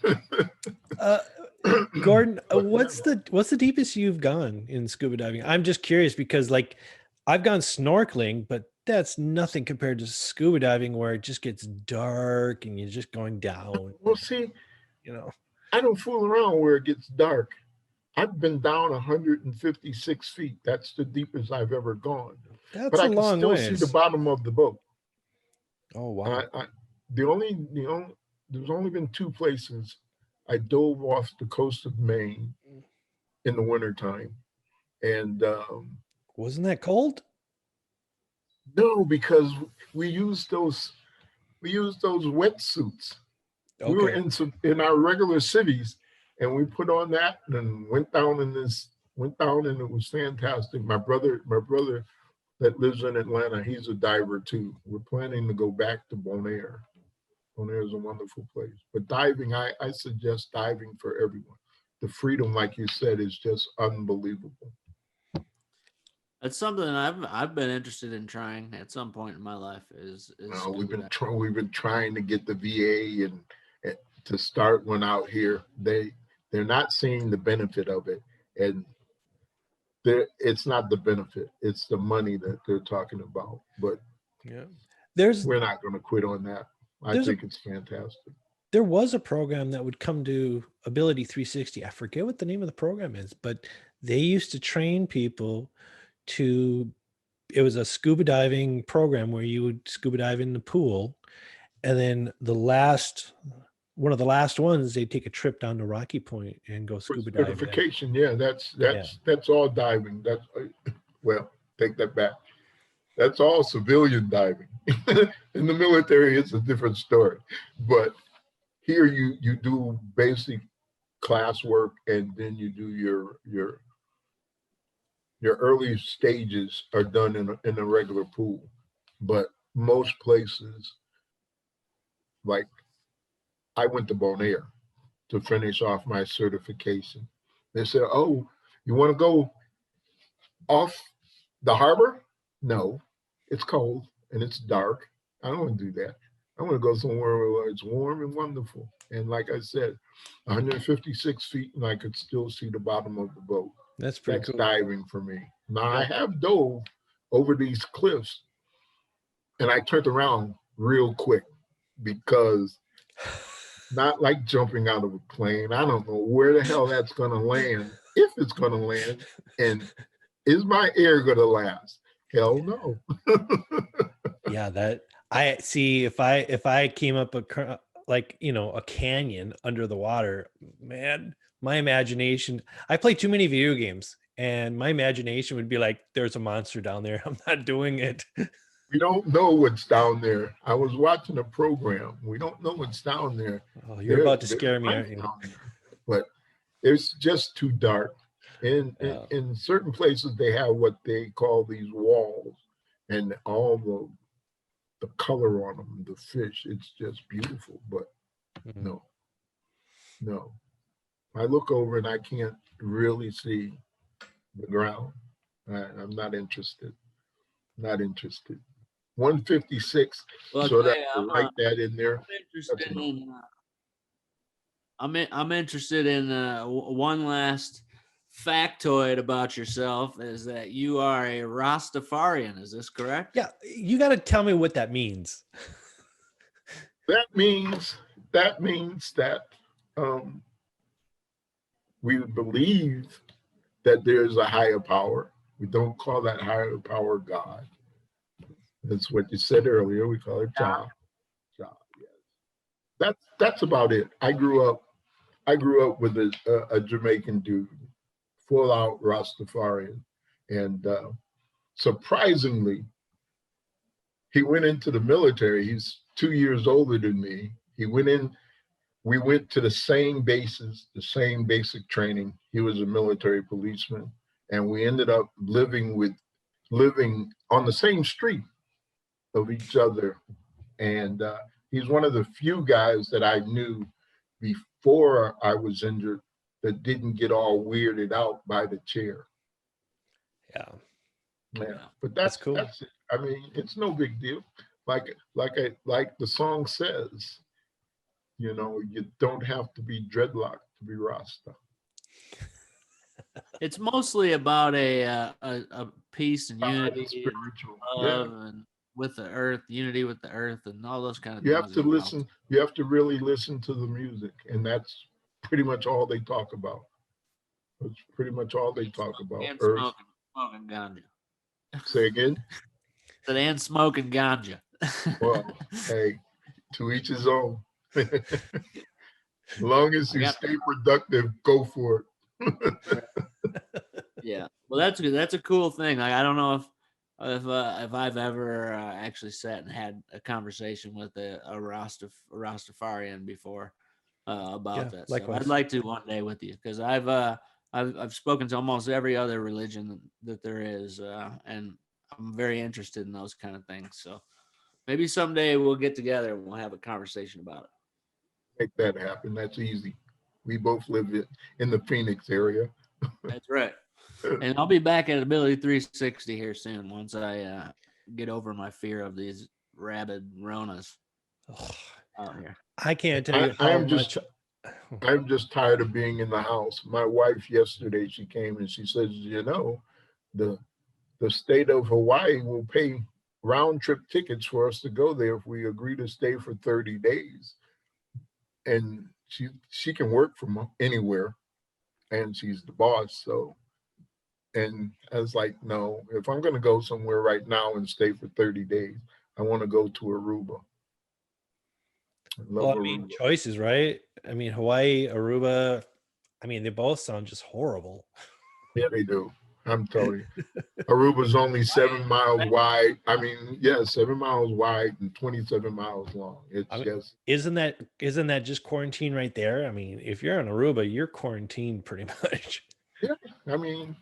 Gordon, what's the deepest you've gone in scuba diving? I'm just curious because, like, I've gone snorkeling, but that's nothing compared to scuba diving, where it just gets dark and you're just going down. Well, see, you know, I don't fool around where it gets dark. I've been down 156 feet. That's the deepest I've ever gone. That's but a I can long still ways. see the bottom of the boat. Oh wow! There's only been 2 places I dove off the coast of Maine in the wintertime. And wasn't that cold? No, because we used those wetsuits. Okay. We were in our regular cities, and we put on that and went down, and it was fantastic. My brother that lives in Atlanta, he's a diver too. We're planning to go back to Bonaire. Bonaire is a wonderful place. But diving, I suggest diving for everyone. The freedom, like you said, is just unbelievable. That's something I've been interested in trying at some point in my life. We've been trying to get the VA and to start one out here. They're not seeing the benefit of it, and it's not the benefit, it's the money that they're talking about. But yeah, we're not going to quit on that. I think it's fantastic. There was a program that would come to Ability 360. I forget what the name of the program is, but they used to train people it was a scuba diving program where you would scuba dive in the pool, and then one of the last ones, they'd take a trip down to Rocky Point and go scuba diving. Certification, yeah, that's all diving. Well, take that back. That's all civilian diving. In the military, it's a different story. But here you do basic classwork, and then you do your early stages are done in a regular pool. But most places, like I went to Bonaire to finish off my certification. They said, oh, you want to go off the harbor? No, it's cold and it's dark. I don't want to do that. I want to go somewhere where it's warm and wonderful. And like I said, 156 feet, and I could still see the bottom of the boat. That's pretty cool. Diving for me. Now, I have dove over these cliffs, and I turned around real quick, because not like jumping out of a plane. I don't know where the hell that's going to land, if it's going to land, and is my air going to last? Hell no. Yeah, that I see. If I came up a canyon under the water, man, my imagination. I play too many video games, and my imagination would be like, "There's a monster down there. I'm not doing it." We don't know what's down there. I was watching a program. We don't know what's down there. Oh, you're about to scare me, life aren't you? down there, but it's just too dark. Yeah. In certain places, they have what they call these walls, and all the color on them, the fish. It's just beautiful. But Mhm. no. I look over and I can't really see the ground. I'm not interested. Not interested. 156. Well, So that Clay, write that in there. I'm That's interested enough. in. I'm interested in one last factoid about yourself is that you are a Rastafarian. Is this correct? Yeah, you got to tell me what that means. That means that um, we believe that there's a higher power. We don't call that higher power God. That's what you said earlier. We call it Jah. Jah. Yes. That's about it. I grew up with a Jamaican dude, full out Rastafarian, and surprisingly, he went into the military. He's 2 years older than me. He went in. We went to the same bases, the same basic training. He was a military policeman, and we ended up living on the same street of each other. And he's one of the few guys that I knew before I was injured that didn't get all weirded out by the chair. Yeah. Yeah, but That's cool. That's it. I mean, it's no big deal. Like the song says, you don't have to be dreadlocked to be Rasta. It's mostly about a peace and unity, and Spiritual. love, Yeah. and with the earth, unity with the earth, and all those kind of You things. have to listen. You have to really listen to the music, and that's pretty much all they talk about. That's pretty much all they talk about. And Earth. smoking ganja. Say again. And smoking ganja. Well, hey, to each his own. As long as you stay productive, go for it. Yeah, well, that's good. That's a cool thing. Like, I don't know if I've ever actually sat and had a conversation with a Rastafarian before about that likewise. stuff. I'd like to one day with you because I've spoken to almost every other religion that there is, and I'm very interested in those kind of things. So maybe someday we'll get together and we'll have a conversation about it. Make that happen. That's easy. We both live in the Phoenix area. That's right. And I'll be back at Ability 360 here soon once I get over my fear of these rabid Ronas out here. I can't tell you how much. I'm just tired of being in the house. My wife yesterday, she came and she says, the state of Hawaii will pay round trip tickets for us to go there if we agree to stay for 30 days. And she can work from anywhere, and she's the boss. So, and I was like, no, if I'm going to go somewhere right now and stay for 30 days, I want to go to Aruba. Well, I mean, choices, right? I mean, Hawaii, Aruba, I mean, they both sound just horrible. Yeah, they do. I'm telling you. Aruba's only 7 miles wide. I mean, 7 miles wide and 27 miles long. Isn't that just quarantine right there? I mean, if you're on Aruba, you're quarantined pretty much. Yeah, I mean,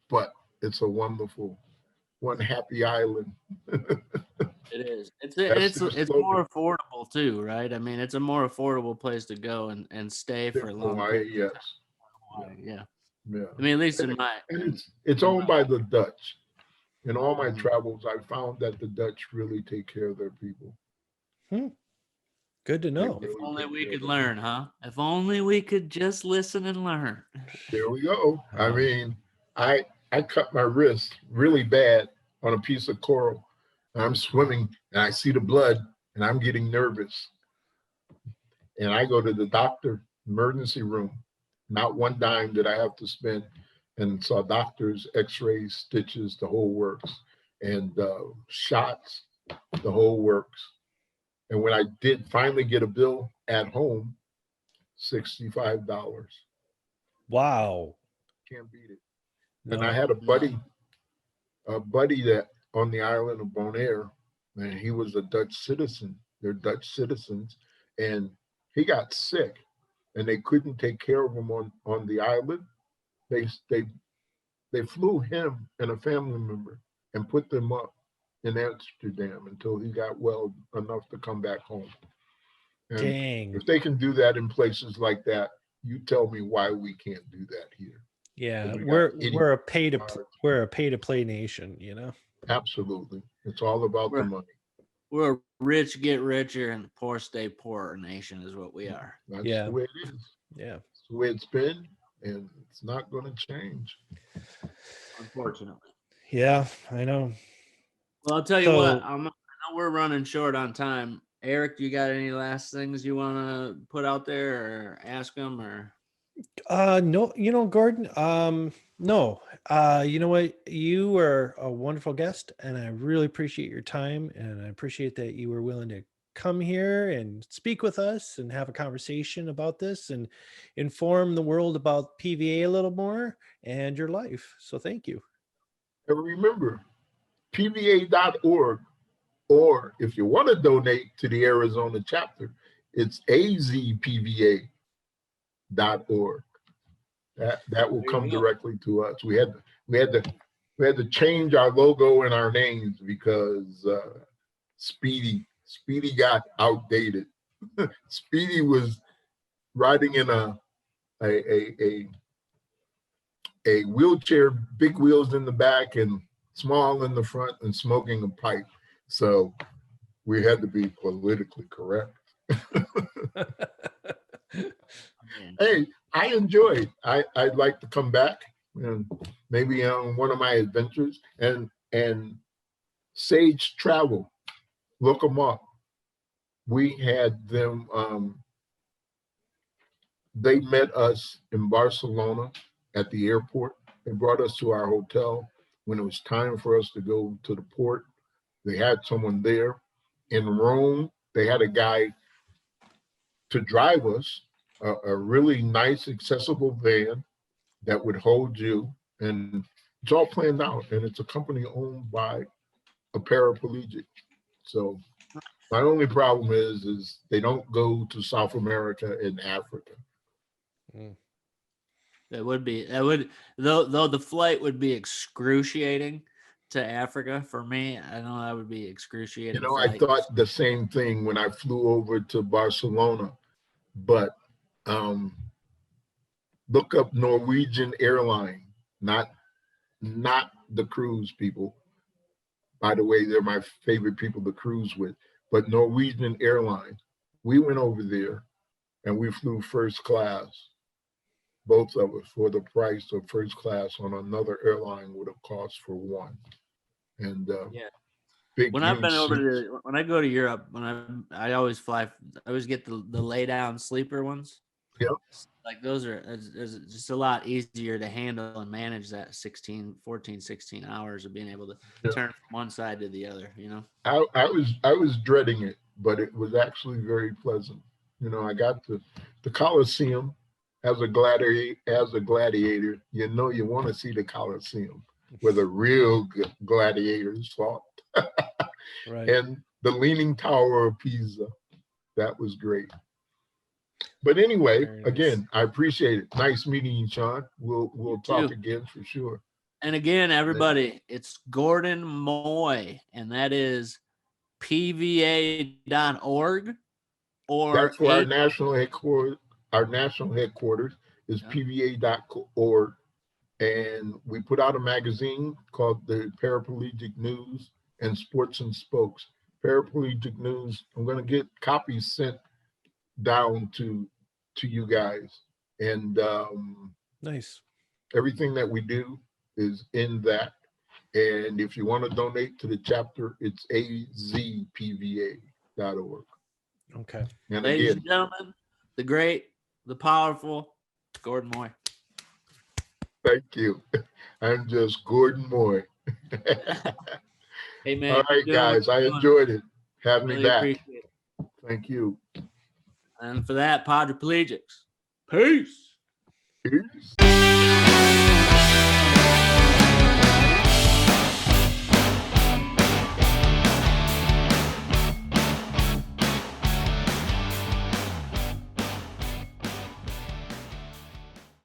but it's a wonderful, one happy island. It is. It's more affordable too, right? I mean, it's a more affordable place to go and stay for a long time. Yes. Yeah. Yeah. I mean, at least in my. And it's owned by the Dutch. In all my travels, I found that the Dutch really take care of their people. Good to know. If only we could learn, huh? If only we could just listen and learn. There we go. I mean, I cut my wrist really bad on a piece of coral. And I'm swimming and I see the blood and I'm getting nervous. And I go to the doctor, emergency room. Not one dime did I have to spend, and saw doctors, x-rays, stitches, the whole works, and shots, the whole works. And when I did finally get a bill at home, $65. Wow. Can't beat it. And I had a buddy that on the island of Bonaire, and he was a Dutch citizen. They're Dutch citizens, and he got sick, and they couldn't take care of him on the island. They flew him and a family member and put them up in Amsterdam until he got well enough to come back home. And Dang. if they can do that in places like that, you tell me why we can't do that here. Yeah, We we're a pay to play nation, you know. Absolutely, it's all about the money. We're a rich get richer and poor stay poorer nation is what we are. That's Yeah. the way it is. Yeah. It's the way it's been, and it's not going to change. Unfortunately. Yeah, I know. Well, I'll tell you what, I know we're running short on time. Eric, you got any last things you want to put out there or ask them or? No, Gordon, no, you know what? You were a wonderful guest and I really appreciate your time, and I appreciate that you were willing to come here and speak with us and have a conversation about this and inform the world about PVA a little more and your life. So thank you. And remember, PVA.org, or if you want to donate to the Arizona chapter, it's azpva.org. That will come directly to us. We had to change our logo and our names because Speedy got outdated. Speedy was riding in a wheelchair, big wheels in the back and small in the front, and smoking a pipe. So we had to be politically correct. Hey, I enjoyed. I'd like to come back and maybe on one of my adventures. And Sage Travel, look them up. We had them. They met us in Barcelona at the airport. They brought us to our hotel when it was time for us to go to the port. They had someone there. In Rome, they had a guy to drive us, a really nice, accessible van that would hold you. And it's all planned out. And it's a company owned by a paraplegic. So my only problem is they don't go to South America and Africa. Though the flight would be excruciating to Africa for me. I know that would be excruciating. I thought the same thing when I flew over to Barcelona, but look up Norwegian airline, not the cruise people. By the way, they're my favorite people to cruise with, but Norwegian airline. We went over there and we flew first class, both of us, for the price of first class on another airline would have cost for one. And when I've been over when I go to Europe, I always fly, I always get the lay down sleeper ones. Yep. Like those are just a lot easier to handle and manage that 14, 16 hours of being able to turn from one side to the other, I was dreading it, but it was actually very pleasant. I got to the Coliseum as a gladiator. You want to see the Coliseum where the real gladiators fought. Right. And the Leaning Tower of Pisa. That was great. But anyway, again, I appreciate it. Nice meeting you, Shawn. We'll talk again for sure. And again, everybody, it's Gordon Moye, and that is pva.org. Or that's where our national headquarters is pva.org. And we put out a magazine called the Paraplegic News and Sports and Spokes. Paraplegic News, I'm going to get copies sent down to you guys. And nice. Everything that we do is in that. And if you want to donate to the chapter, it's azpva.org. Okay. And ladies again, and gentlemen, the great, the powerful Gordon Moye. Thank you. I'm just Gordon Moye. Hey, man. All right, guys. I enjoyed it. Have me back. Appreciate it. Thank you. And for that, Podriplegics. Peace. Peace.